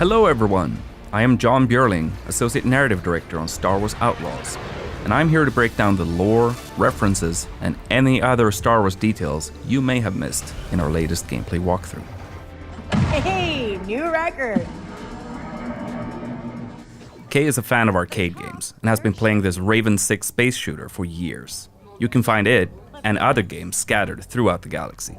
Hello everyone, I am John Björling, Associate Narrative Director on Star Wars Outlaws, and I'm here to break down the lore, references, and any other Star Wars details you may have missed in our latest gameplay walkthrough. Hey, new record! Kay is a fan of arcade games and has been playing this Raven 6 space shooter for years. You can find it and other games scattered throughout the galaxy.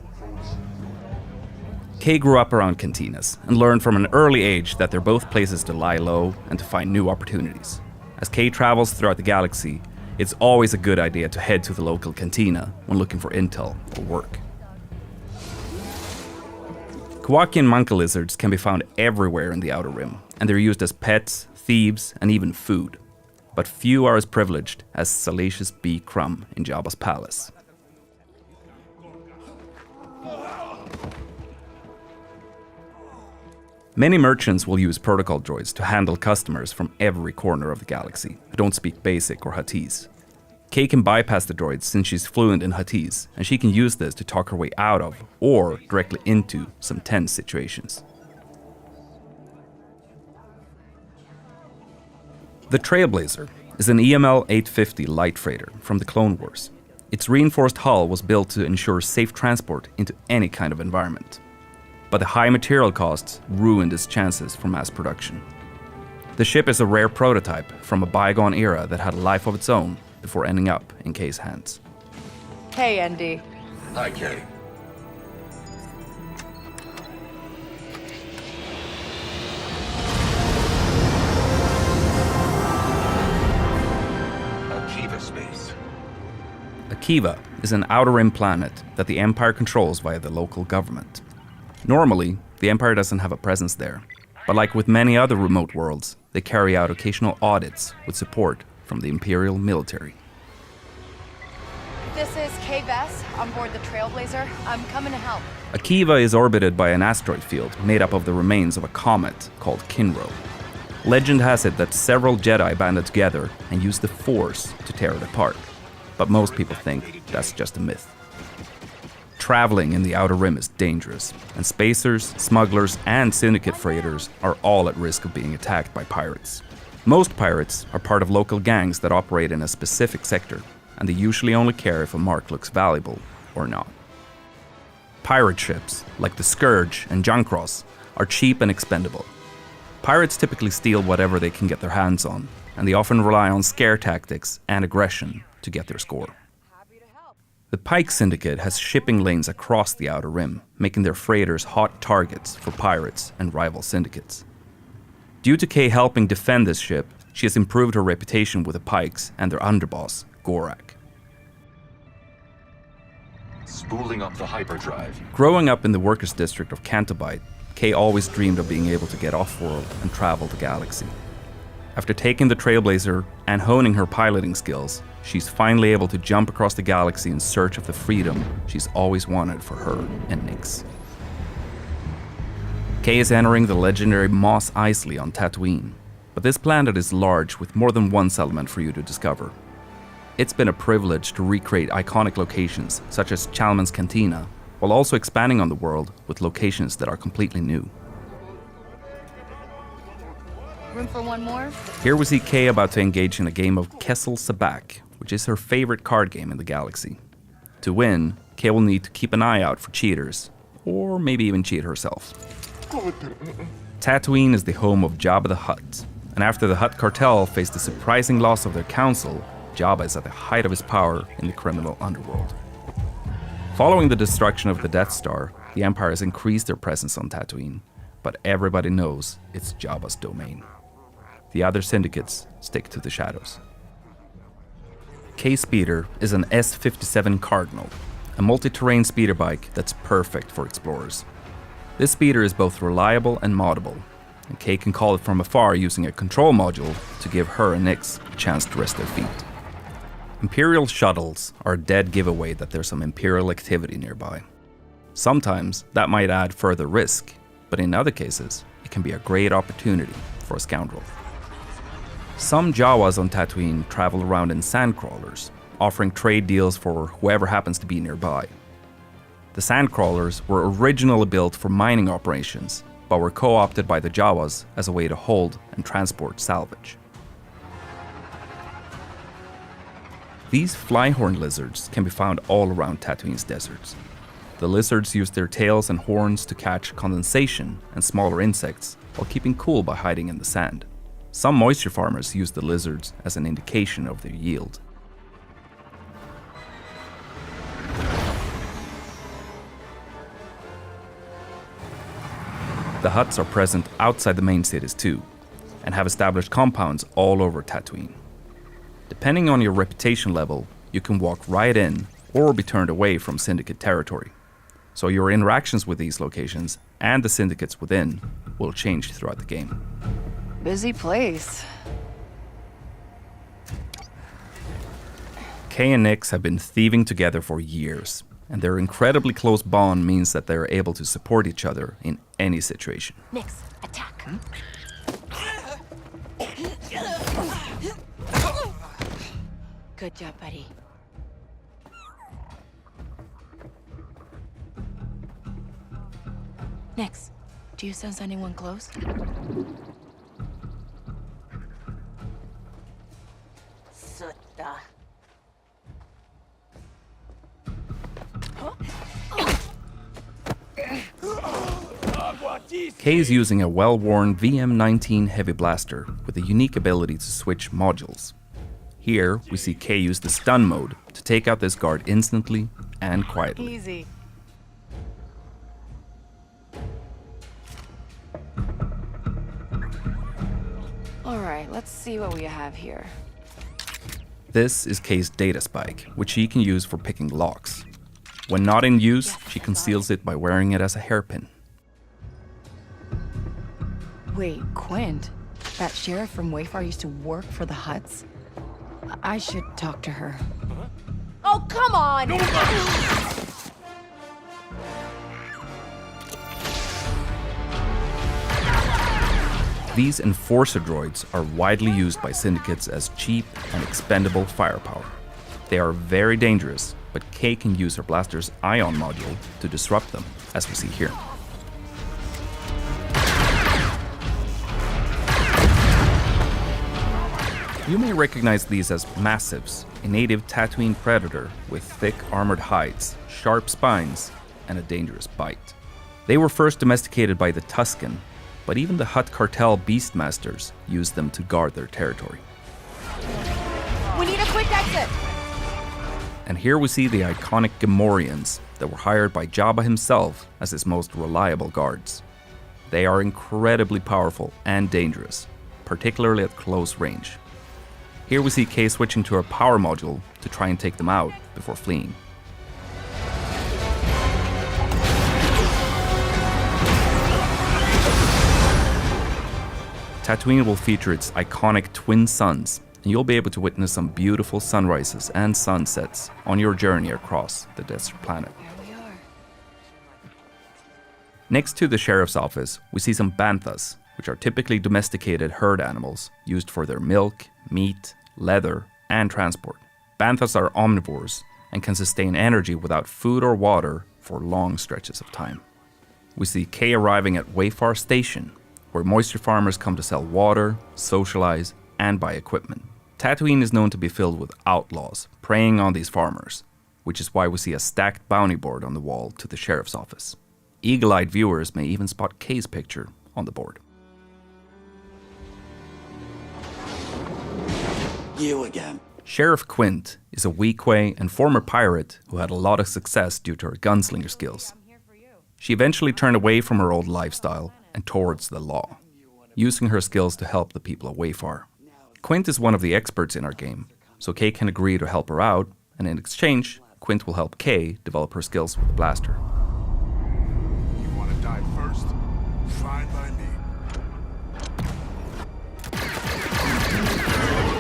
Kay grew up around cantinas and learned from an early age that they're both places to lie low and to find new opportunities. As Kay travels throughout the galaxy, it's always a good idea to head to the local cantina when looking for intel or work. Kowakian monkey lizards can be found everywhere in the Outer Rim, and they're used as pets, thieves, and even food. But few are as privileged as Salacious B. Crumb in Jabba's palace. Many merchants will use protocol droids to handle customers from every corner of the galaxy who don't speak Basic or Huttese. Kay can bypass the droids since she's fluent in Huttese, and she can use this to talk her way out of, or directly into, some tense situations. The Trailblazer is an EML 850 light freighter from the Clone Wars. Its reinforced hull was built to ensure safe transport into any kind of environment. But the high material costs ruined its chances for mass production. The ship is a rare prototype from a bygone era that had a life of its own before ending up in Kay's hands. Hey, Andy. Hi, Kay. Akiva space. Akiva is an Outer Rim planet that the Empire controls via the local government. Normally, the Empire doesn't have a presence there, but like with many other remote worlds, they carry out occasional audits with support from the Imperial military. This is Kay Bess on board the Trailblazer. I'm coming to help. Akiva is orbited by an asteroid field made up of the remains of a comet called Kinro. Legend has it that several Jedi banded together and used the Force to tear it apart, but most people think that's just a myth. Traveling in the Outer Rim is dangerous, and spacers, smugglers, and syndicate freighters are all at risk of being attacked by pirates. Most pirates are part of local gangs that operate in a specific sector, and they usually only care if a mark looks valuable or not. Pirate ships, like the Scourge and Junkross, are cheap and expendable. Pirates typically steal whatever they can get their hands on, and they often rely on scare tactics and aggression to get their score. The Pike Syndicate has shipping lanes across the Outer Rim, making their freighters hot targets for pirates and rival syndicates. Due to Kay helping defend this ship, she has improved her reputation with the Pikes and their underboss, Gorak. Spooling up the hyperdrive. Growing up in the workers' district of Cantabite, Kay always dreamed of being able to get off-world and travel the galaxy. After taking the Trailblazer and honing her piloting skills, she's finally able to jump across the galaxy in search of the freedom she's always wanted for her and Nix. Kay is entering the legendary Mos Eisley on Tatooine, but this planet is large with more than one settlement for you to discover. It's been a privilege to recreate iconic locations such as Chalmun's Cantina, while also expanding on the world with locations that are completely new. Room for one more? Here we see Kay about to engage in a game of Kessel Sabak, which is her favorite card game in the galaxy. To win, Kay will need to keep an eye out for cheaters, or maybe even cheat herself. Tatooine is the home of Jabba the Hutt, and after the Hutt cartel faced the surprising loss of their council, Jabba is at the height of his power in the criminal underworld. Following the destruction of the Death Star, the Empire has increased their presence on Tatooine, but everybody knows it's Jabba's domain. The other syndicates stick to the shadows. Kay Speeder is an S57 Cardinal, a multi-terrain speeder bike that's perfect for explorers. This speeder is both reliable and moddable, and Kay can call it from afar using a control module to give her and Nix a chance to rest their feet. Imperial shuttles are a dead giveaway that there's some Imperial activity nearby. Sometimes that might add further risk, but in other cases, it can be a great opportunity for a scoundrel. Some Jawas on Tatooine travel around in sandcrawlers, offering trade deals for whoever happens to be nearby. The sandcrawlers were originally built for mining operations, but were co-opted by the Jawas as a way to hold and transport salvage. These flyhorn lizards can be found all around Tatooine's deserts. The lizards use their tails and horns to catch condensation and smaller insects while keeping cool by hiding in the sand. Some moisture farmers use the lizards as an indication of their yield. The Hutts are present outside the main cities too, and have established compounds all over Tatooine. Depending on your reputation level, you can walk right in or be turned away from Syndicate territory. So your interactions with these locations and the syndicates within will change throughout the game. Busy place. Kay and Nix have been thieving together for years, and their incredibly close bond means that they are able to support each other in any situation. Nix, attack. Good job, buddy. Nix, do you sense anyone close? Sutta. Kay is using a well-worn VM-19 heavy blaster with a unique ability to switch modules. Here, we see Kay use the stun mode to take out this guard instantly and quietly. Easy. Alright, let's see what we have here. This is Kay's data spike, which she can use for picking locks. When not in use, she conceals it by wearing it as a hairpin. Wait, Quint? That sheriff from Wayfar used to work for the Hutts? I should talk to her. Oh, come on! These enforcer droids are widely used by syndicates as cheap and expendable firepower. They are very dangerous, but Kay can use her blaster's ion module to disrupt them, as we see here. You may recognize these as Massives, a native Tatooine predator with thick armored hides, sharp spines, and a dangerous bite. They were first domesticated by the Tusken, but even the Hutt cartel beastmasters used them to guard their territory. We need a quick exit! And here we see the iconic Gamorreans that were hired by Jabba himself as his most reliable guards. They are incredibly powerful and dangerous, particularly at close range. Here we see Kay switching to her power module to try and take them out before fleeing. Tatooine will feature its iconic twin suns, and you'll be able to witness some beautiful sunrises and sunsets on your journey across the desert planet. There we are. Next to the sheriff's office, we see some banthas, which are typically domesticated herd animals used for their milk, meat, leather, and transport. Banthas are omnivores and can sustain energy without food or water for long stretches of time. We see Kay arriving at Wayfar Station, where moisture farmers come to sell water, socialize, and buy equipment. Tatooine is known to be filled with outlaws preying on these farmers, which is why we see a stacked bounty board on the wall to the sheriff's office. Eagle-eyed viewers may even spot Kay's picture on the board. You again. Sheriff Quint is a Weequay and former pirate who had a lot of success due to her gunslinger skills. She eventually turned away from her old lifestyle and towards the law, using her skills to help the people of Wayfar. Quint is one of the experts in our game, so Kay can agree to help her out, and in exchange, Quint will help Kay develop her skills with the blaster. You want to die first? Fine by me.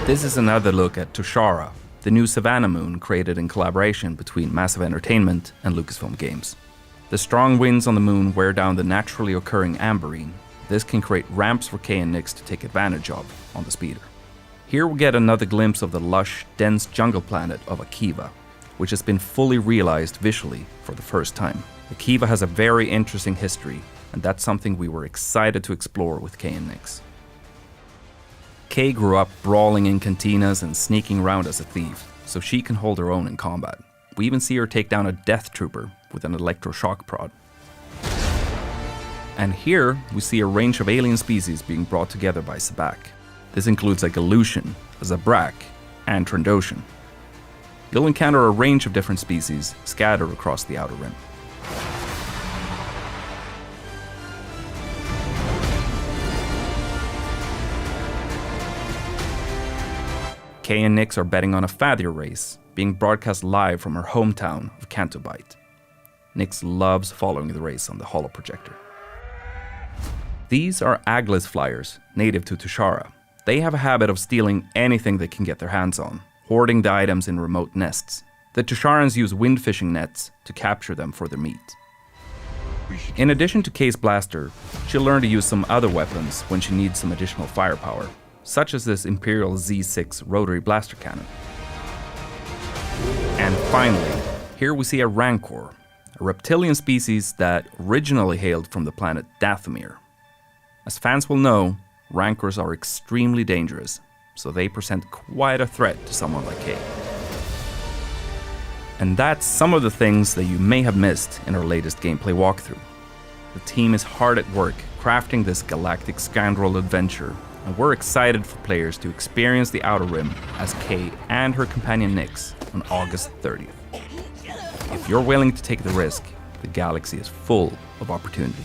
This is another look at Toshara, the new Savannah moon created in collaboration between Massive Entertainment and Lucasfilm Games. The strong winds on the moon wear down the naturally occurring amberine. This can create ramps for Kay and Nix to take advantage of on the speeder. Here we get another glimpse of the lush, dense jungle planet of Akiva, which has been fully realized visually for the first time. Akiva has a very interesting history, and that's something we were excited to explore with Kay and Nix. Kay grew up brawling in cantinas and sneaking around as a thief, so she can hold her own in combat. We even see her take down a death trooper with an electroshock prod. And here, we see a range of alien species being brought together by Sabak. This includes a Galushian, a Zabrak, and Trandoshan. You'll encounter a range of different species scattered across the Outer Rim. Kay and Nix are betting on a Fathier race, being broadcast live from her hometown of Cantobite. Nix loves following the race on the holoprojector. These are Aglis flyers, native to Tushara. They have a habit of stealing anything they can get their hands on, hoarding the items in remote nests. The Tusharans use wind fishing nets to capture them for their meat. In addition to Kay's blaster, she'll learn to use some other weapons when she needs some additional firepower, such as this Imperial Z6 rotary blaster cannon. And finally, here we see a Rancor, a reptilian species that originally hailed from the planet Dathomir. As fans will know, Rancors are extremely dangerous, so they present quite a threat to someone like Kay. And that's some of the things that you may have missed in our latest gameplay walkthrough. The team is hard at work crafting this galactic scoundrel adventure, and we're excited for players to experience the Outer Rim as Kay and her companion Nix on August 30th. If you're willing to take the risk, the galaxy is full of opportunity.